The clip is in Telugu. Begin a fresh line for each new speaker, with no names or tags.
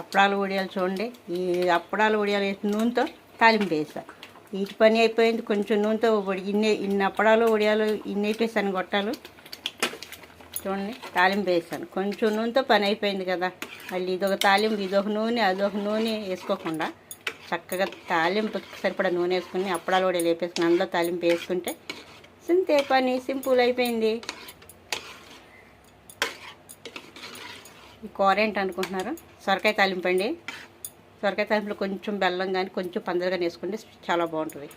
అప్పడాలు వడియాలు చూడండి. ఈ అప్పడాలు వడియాలు వేసిన నూనెతో తాలింపు వేసా. వీటి పని అయిపోయింది. కొంచెం నూనెతో ఇన్ని అప్పడాలు వడియాలు ఇన్ని వేపేసాను గొట్టాలు. చూడండి తాలింపు వేసాను. కొంచెం నూనెతో పని అయిపోయింది కదా. మళ్ళీ ఇదొక తాలింపు, ఇదొక నూనె, అదొక నూనె వేసుకోకుండా చక్కగా తాలింపు సరిపడా నూనె వేసుకుని అప్పడాలు వడియాలు వేపేసుకుని అందులో తాలింపు వేసుకుంటే సింతే పని సింపుల్ అయిపోయింది. ఈ కూర ఏంటి అనుకుంటున్నారు? సొరకాయ తాలింపు అండి. సొరకాయ తాలింపులో కొంచెం బెల్లం కానీ కొంచెం పంచదార కానీ వేసుకుంటే చాలా బాగుంటుంది.